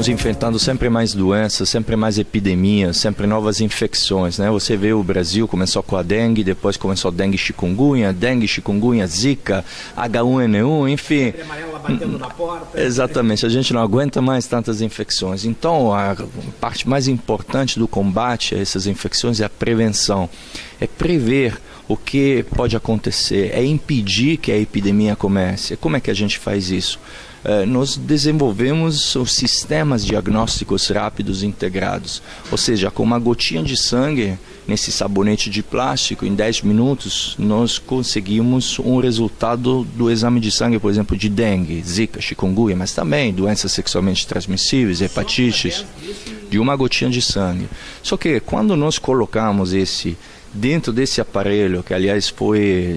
estamos enfrentando sempre mais doenças, sempre mais epidemias, sempre novas infecções, né? Você vê o Brasil começou com a dengue, depois começou a dengue chikungunya, zika, H1N1, enfim. Amarela batendo na porta. Exatamente, a gente não aguenta mais tantas infecções. Então, a parte mais importante do combate a essas infecções é a prevenção, é prever o que pode acontecer, é impedir que a epidemia comece. Como é que a gente faz isso? Nós desenvolvemos os sistemas diagnósticos rápidos integrados, ou seja, com uma gotinha de sangue nesse sabonete de plástico, em 10 minutos nós conseguimos um resultado do exame de sangue, por exemplo, de dengue, zika, chikungunya, mas também doenças sexualmente transmissíveis, hepatites, de uma gotinha de sangue. Só que quando nós colocamos dentro desse aparelho, que aliás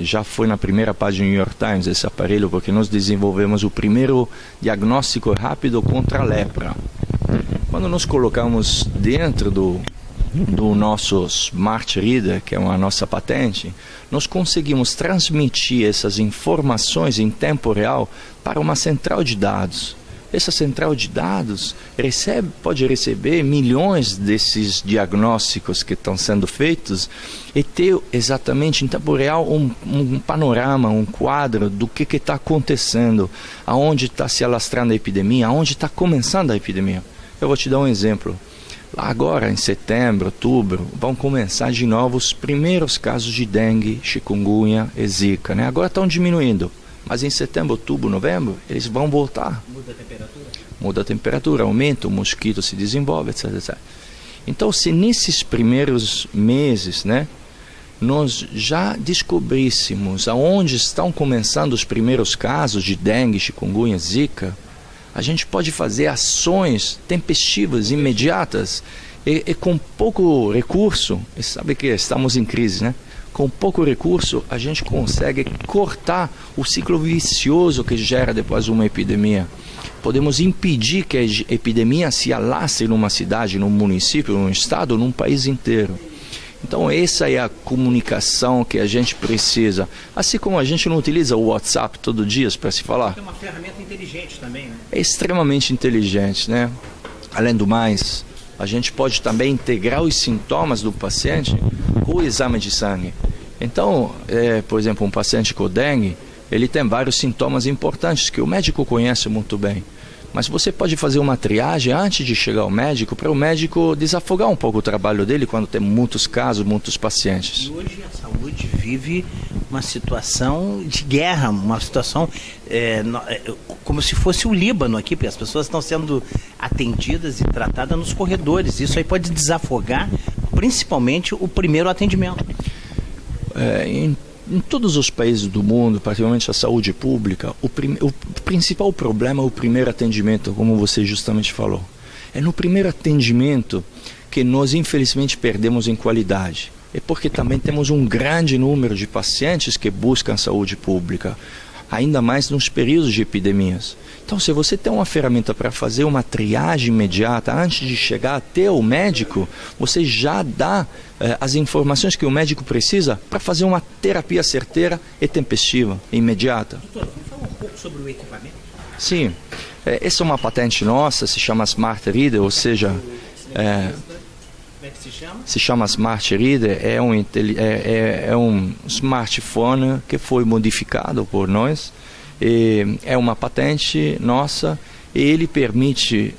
já foi na primeira página do New York Times, esse aparelho, porque nós desenvolvemos o primeiro diagnóstico rápido contra a lepra. Quando nós colocamos dentro do nosso Smart Reader, que é a nossa patente, nós conseguimos transmitir essas informações em tempo real para uma central de dados. Essa central de dados pode receber milhões desses diagnósticos que estão sendo feitos e ter exatamente em tempo real um panorama, um quadro do que está acontecendo, aonde está se alastrando a epidemia, aonde está começando a epidemia. Eu vou te dar um exemplo. Agora, em setembro, outubro, vão começar de novo os primeiros casos de dengue, chikungunya e zika, né? Agora estão diminuindo. Mas em setembro, outubro, novembro, eles vão voltar. Muda a temperatura? Muda a temperatura, aumenta, o mosquito se desenvolve, etc, etc. Então, se nesses primeiros meses, né, nós já descobríssemos aonde estão começando os primeiros casos de dengue, chikungunya, zika, a gente pode fazer ações tempestivas, imediatas, e com pouco recurso, sabe que estamos em crise, né? Com pouco recurso, a gente consegue cortar o ciclo vicioso que gera depois uma epidemia. Podemos impedir que a epidemia se alastre numa cidade, num município, num estado, num país inteiro. Então, essa é a comunicação que a gente precisa. Assim como a gente não utiliza o WhatsApp todo dia para se falar. É uma ferramenta inteligente também, né? É extremamente inteligente, né? Além do mais, a gente pode também integrar os sintomas do paciente com o exame de sangue. Então, por exemplo, um paciente com dengue, ele tem vários sintomas importantes que o médico conhece muito bem. Mas você pode fazer uma triagem antes de chegar ao médico, para o médico desafogar um pouco o trabalho dele quando tem muitos casos, muitos pacientes. E hoje a saúde vive uma situação de guerra, uma situação como se fosse o Líbano aqui, porque as pessoas estão sendo atendidas e tratadas nos corredores. Isso aí pode desafogar principalmente o primeiro atendimento. Em todos os países do mundo, particularmente a saúde pública, o principal problema é o primeiro atendimento, como você justamente falou. É no primeiro atendimento que nós, infelizmente, perdemos em qualidade. É porque também temos um grande número de pacientes que buscam saúde pública, ainda mais nos períodos de epidemias. Então, se você tem uma ferramenta para fazer uma triagem imediata, antes de chegar até o médico, você já dá as informações que o médico precisa para fazer uma terapia certeira e tempestiva, imediata. Doutor, vamos falar um pouco sobre o equipamento? Sim, essa é uma patente nossa, se chama Smart Reader, ou seja... Como é que se chama? Se chama Smart Reader, é um smartphone que foi modificado por nós, é uma patente nossa e ele permite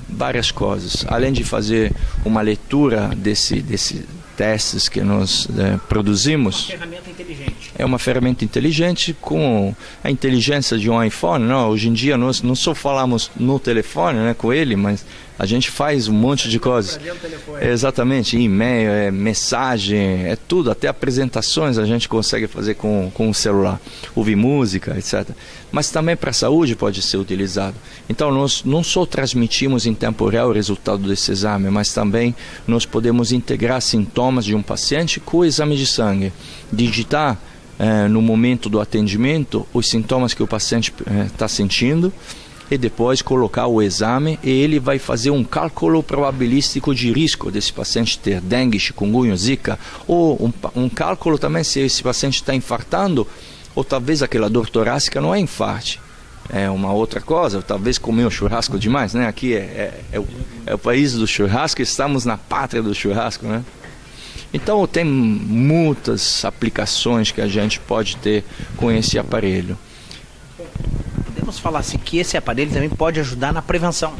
várias coisas. Além de fazer uma leitura desses testes que nós produzimos. Uma ferramenta inteligente. É uma ferramenta inteligente com a inteligência de um iPhone. Não, hoje em dia nós não só falamos no telefone, né, com ele, mas a gente faz um monte de coisas. Exatamente, e-mail, mensagem, é tudo, até apresentações a gente consegue fazer com o celular, ouvir música, etc. Mas também para a saúde pode ser utilizado. Então nós não só transmitimos em tempo real o resultado desse exame, mas também nós podemos integrar sintomas de um paciente com o exame de sangue, digitar no momento do atendimento os sintomas que o paciente está sentindo, e depois colocar o exame e ele vai fazer um cálculo probabilístico de risco desse paciente ter dengue, chikungunya, zika, ou um cálculo também se esse paciente está infartando ou talvez aquela dor torácica não é infarte. é uma outra coisa, talvez comeu churrasco demais, né? Aqui é o país do churrasco, estamos na pátria do churrasco, né? Então tem muitas aplicações que a gente pode ter com esse aparelho. Podemos falar assim que esse aparelho também pode ajudar na prevenção.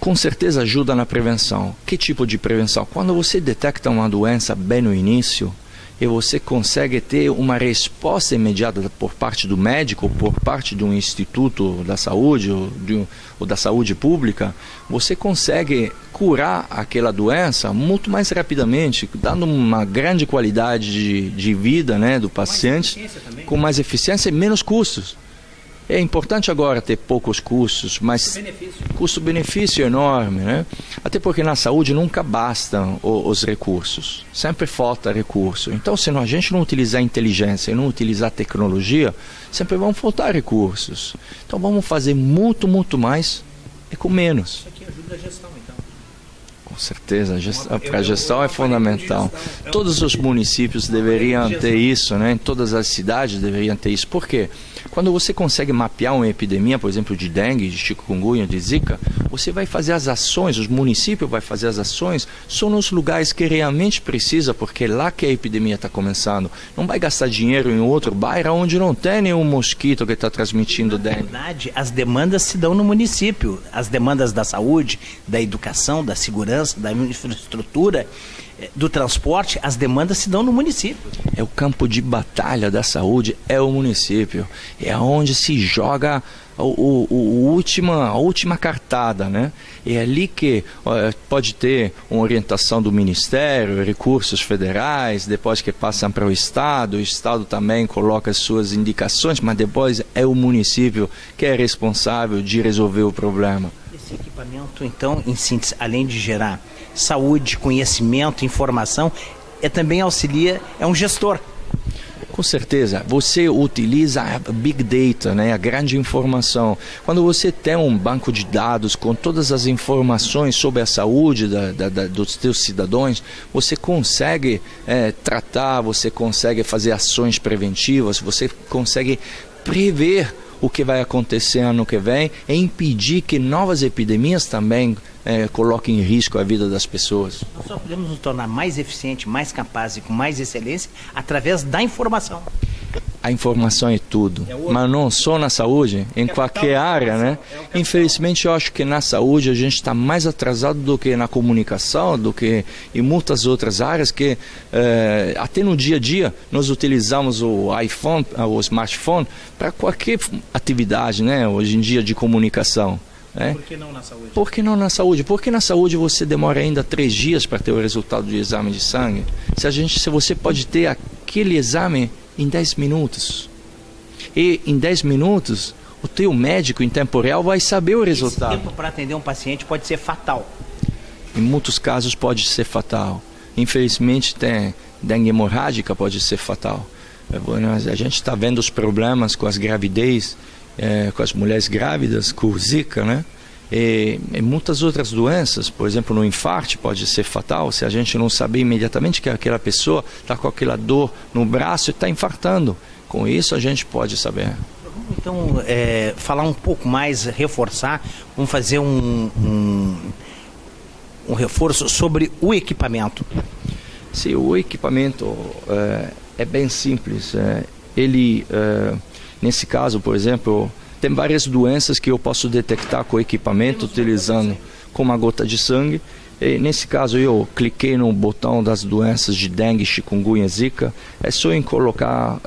Com certeza ajuda na prevenção. Que tipo de prevenção? Quando você detecta uma doença bem no início e você consegue ter uma resposta imediata por parte do médico, por parte de um instituto da saúde ou da saúde pública, você consegue curar aquela doença muito mais rapidamente, dando uma grande qualidade de vida, né, do paciente, com mais eficiência e menos custos. É importante agora ter poucos custos, mas custo-benefício enorme, né? Até porque na saúde nunca bastam os recursos, sempre falta recurso. Então, se a gente não utilizar inteligência e não utilizar tecnologia, sempre vão faltar recursos. Então, vamos fazer muito, muito mais e com menos. Isso aqui ajuda a gestão, então. Com certeza, para a gestão é fundamental. Todos os municípios deveriam ter isso, né? Em todas as cidades deveriam ter isso. Por quê? Quando você consegue mapear uma epidemia, por exemplo, de dengue, de chikungunya, de zika, você vai fazer as ações, os municípios vão fazer as ações só nos lugares que realmente precisa, porque é lá que a epidemia está começando. Não vai gastar dinheiro em outro bairro onde não tem nenhum mosquito que está transmitindo dengue. Na verdade, as demandas se dão no município. As demandas da saúde, da educação, da segurança, da infraestrutura, do transporte, as demandas se dão no município. É o campo de batalha da saúde, é o município. É onde se joga a última cartada, né? É ali que pode ter uma orientação do Ministério, recursos federais, depois que passam para o Estado também coloca as suas indicações, mas depois é o município que é responsável de resolver o problema. Esse equipamento, então, em síntese, além de gerar saúde, conhecimento, informação, também auxilia, é um gestor. Com certeza, você utiliza a Big Data, né, a grande informação. Quando você tem um banco de dados com todas as informações sobre a saúde dos seus cidadãos, você consegue tratar, você consegue fazer ações preventivas, você consegue prever o que vai acontecer ano que vem e impedir que novas epidemias também coloquem em risco a vida das pessoas. Nós só podemos nos tornar mais eficientes, mais capazes e com mais excelência através da informação. A informação é tudo, mas não só na saúde, em qualquer área, né? Infelizmente, eu acho que na saúde a gente está mais atrasado do que na comunicação, do que em muitas outras áreas que até no dia a dia nós utilizamos o iPhone, o smartphone para qualquer atividade, né? Hoje em dia de comunicação. Por que não na saúde? Por que não na saúde? Porque na saúde você demora ainda 3 dias para ter o resultado do exame de sangue. Se você pode ter aquele exame em 10 minutos. E em 10 minutos, o teu médico em tempo real vai saber o resultado. Esse tempo para atender um paciente pode ser fatal. Em muitos casos pode ser fatal. Infelizmente, tem dengue hemorrágica pode ser fatal. A gente está vendo os problemas com as gravidez, com as mulheres grávidas, com o Zika, né? E muitas outras doenças, por exemplo, no infarto pode ser fatal se a gente não saber imediatamente que aquela pessoa está com aquela dor no braço e está infartando. Com isso a gente pode saber. Então, falar um pouco mais, reforçar, vamos fazer um reforço sobre o equipamento. Sim, o equipamento é bem simples. Ele, nesse caso, por exemplo, tem várias doenças que eu posso detectar com o equipamento utilizando com uma gota de sangue. E nesse caso eu cliquei no botão das doenças de dengue, chikungunya, zika. É só em colocar,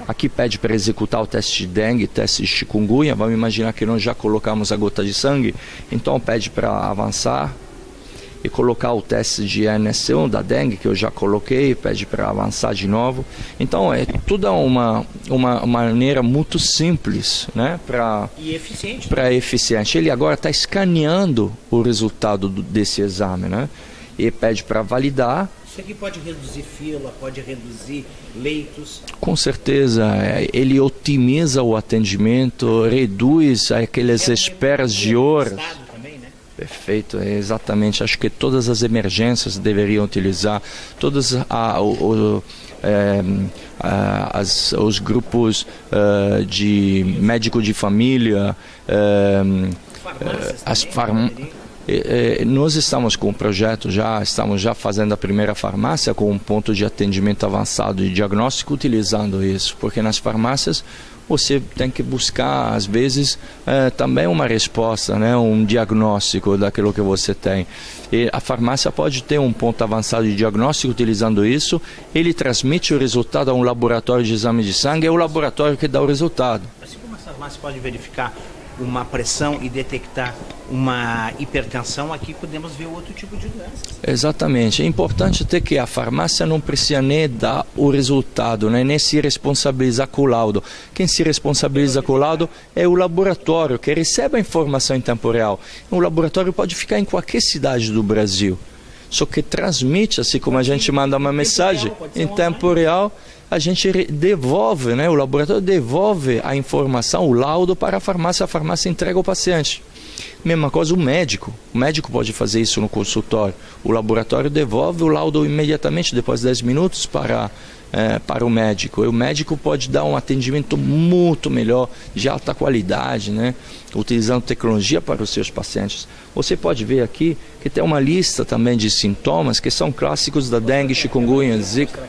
aqui pede para executar o teste de dengue, teste de chikungunya. Vamos imaginar que nós já colocamos a gota de sangue, então pede para avançar e colocar o teste de NS1 da dengue, que eu já coloquei, pede para avançar de novo. Então é toda uma maneira muito simples, né, e eficiente. Para eficiente. Ele agora está escaneando o resultado desse exame, né, e pede para validar. Isso aqui pode reduzir fila, pode reduzir leitos. Com certeza, ele otimiza o atendimento, reduz aquelas esperas de horas. Também, né? Perfeito, exatamente. Acho que todas as emergências deveriam utilizar, todos os grupos de médico de família, as farmácias. Nós estamos com um projeto estamos já fazendo a primeira farmácia com um ponto de atendimento avançado e diagnóstico utilizando isso, porque nas farmácias você tem que buscar, às vezes, também uma resposta, né? Um diagnóstico daquilo que você tem. E a farmácia pode ter um ponto avançado de diagnóstico utilizando isso, ele transmite o resultado a um laboratório de exame de sangue, é o laboratório que dá o resultado. Assim como a farmácia pode verificar uma pressão e detectar uma hipertensão, aqui podemos ver outro tipo de doença. Exatamente. É importante ter que a farmácia não precisa nem dar o resultado, né? Nem se responsabilizar com o laudo. Quem se responsabiliza com o laudo é o laboratório, que recebe a informação em tempo real. O laboratório pode ficar em qualquer cidade do Brasil, só que transmite, assim como a gente manda uma mensagem em tempo real, a gente devolve, né? O laboratório devolve a informação, o laudo para a farmácia entrega ao paciente. Mesma coisa o médico pode fazer isso no consultório. O laboratório devolve o laudo imediatamente, depois de 10 minutos, para o médico. E o médico pode dar um atendimento muito melhor, de alta qualidade, né? Utilizando tecnologia para os seus pacientes. Você pode ver aqui que tem uma lista também de sintomas que são clássicos da dengue, chikungunya, zika.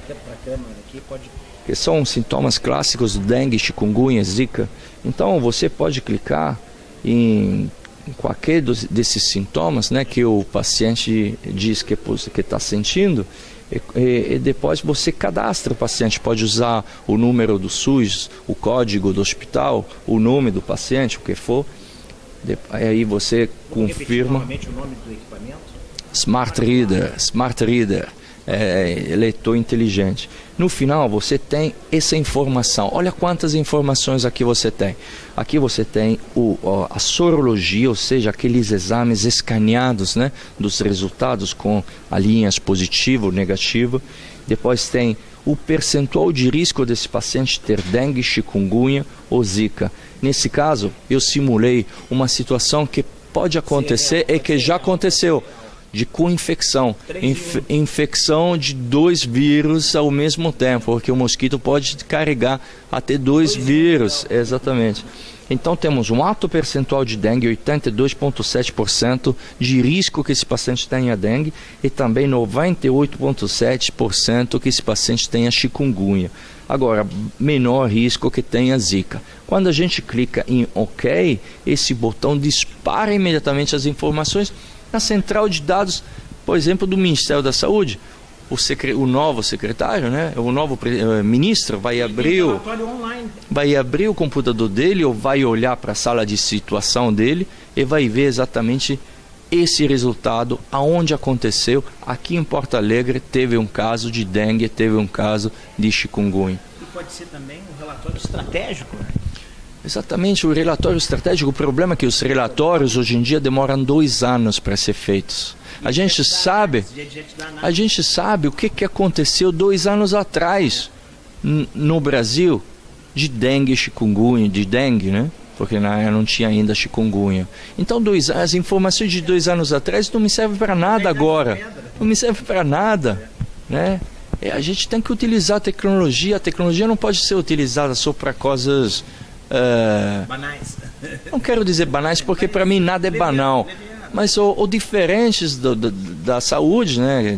Que são sintomas clássicos do dengue, chikungunya, zika. Então você pode clicar em qualquer desses sintomas, né, que o paciente diz que está sentindo, e depois você cadastra o paciente. Pode usar o número do SUS, o código do hospital, o nome do paciente, o que for. Aí você confirma. Novamente o nome do equipamento? Smart Reader. Leitor inteligente. No final você tem essa informação. Olha quantas informações aqui você tem. Aqui você tem a sorologia, ou seja, aqueles exames escaneados, né, dos resultados com as linhas positivo, negativo. Depois tem o percentual de risco desse paciente ter dengue, chikungunya ou zika. Nesse caso, eu simulei uma situação que pode acontecer e que já aconteceu, de co-infecção, infecção de 2 vírus ao mesmo tempo, porque o mosquito pode carregar até 2 vírus, exatamente. Então temos um alto percentual de dengue, 82,7% de risco que esse paciente tenha dengue, e também 98,7% que esse paciente tenha chikungunya. Agora, menor risco que tenha zika. Quando a gente clica em OK, esse botão dispara imediatamente as informações na central de dados, por exemplo, do Ministério da Saúde. O novo secretário, né, o novo ministro vai abrir o computador dele, ou vai olhar para a sala de situação dele e vai ver exatamente esse resultado, aonde aconteceu. Aqui em Porto Alegre teve um caso de dengue, teve um caso de chikungunya. E pode ser também um relatório estratégico, né? Exatamente, o relatório estratégico. O problema é que os relatórios hoje em dia demoram 2 anos para ser feitos. A gente sabe o que aconteceu 2 anos atrás no Brasil de dengue, chikungunya, de dengue, né? Porque não tinha ainda chikungunya. Então as informações de 2 anos atrás não me servem para nada agora. Não me serve para nada, né? A gente tem que utilizar a tecnologia. A tecnologia não pode ser utilizada só para coisas banais. Não quero dizer banais, porque para mim nada é banal, mas ou diferentes da saúde, né?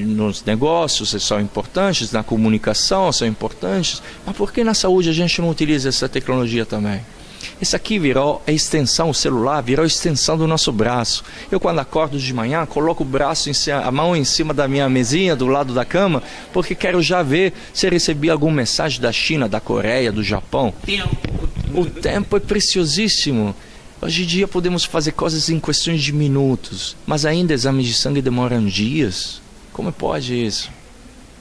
Nos negócios são importantes, na comunicação são importantes, mas por que na saúde a gente não utiliza essa tecnologia também? Isso aqui virou a extensão, o celular virou a extensão do nosso braço. Eu, quando acordo de manhã, coloco a mão em cima da minha mesinha, do lado da cama, porque quero já ver se recebi alguma mensagem da China, da Coreia, do Japão. O tempo é preciosíssimo. Hoje em dia podemos fazer coisas em questões de minutos, mas ainda exames de sangue demoram dias. Como pode isso?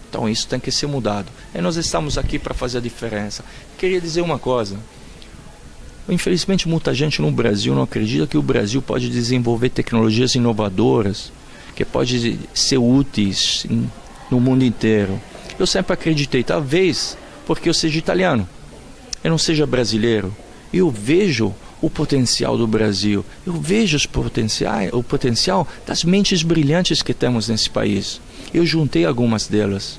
Então isso tem que ser mudado. E nós estamos aqui para fazer a diferença. Queria dizer uma coisa. Infelizmente, muita gente no Brasil não acredita que o Brasil pode desenvolver tecnologias inovadoras, que pode ser úteis no mundo inteiro. Eu sempre acreditei, talvez porque eu seja italiano, eu não seja brasileiro. Eu vejo o potencial do Brasil. Eu vejo o potencial das mentes brilhantes que temos nesse país. Eu juntei algumas delas.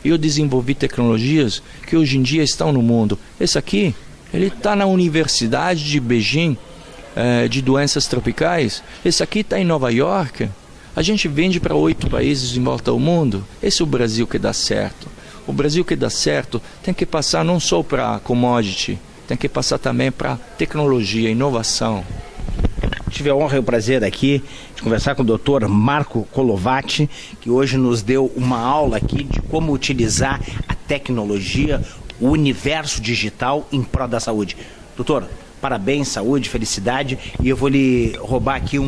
Eu desenvolvi tecnologias que hoje em dia estão no mundo. Esse aqui, ele está na Universidade de Beijing, de doenças tropicais. Esse aqui está em Nova York. A gente vende para 8 países em volta ao mundo. Esse é o Brasil que dá certo. O Brasil que dá certo tem que passar não só para commodity, tem que passar também para tecnologia, inovação. Tive a honra e o prazer aqui de conversar com o Dr. Marco Colovati, que hoje nos deu uma aula aqui de como utilizar a tecnologia, o universo digital em prol da saúde. Doutor, parabéns, saúde, felicidade, e eu vou lhe roubar aqui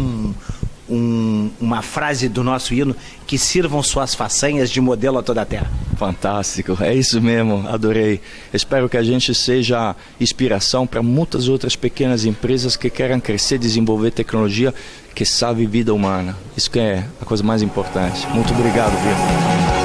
uma frase do nosso hino: que sirvam suas façanhas de modelo a toda a terra. Fantástico, é isso mesmo, adorei. Espero que a gente seja inspiração para muitas outras pequenas empresas que querem crescer, desenvolver tecnologia que salve vida humana. Isso que é a coisa mais importante. Muito obrigado, Vitor.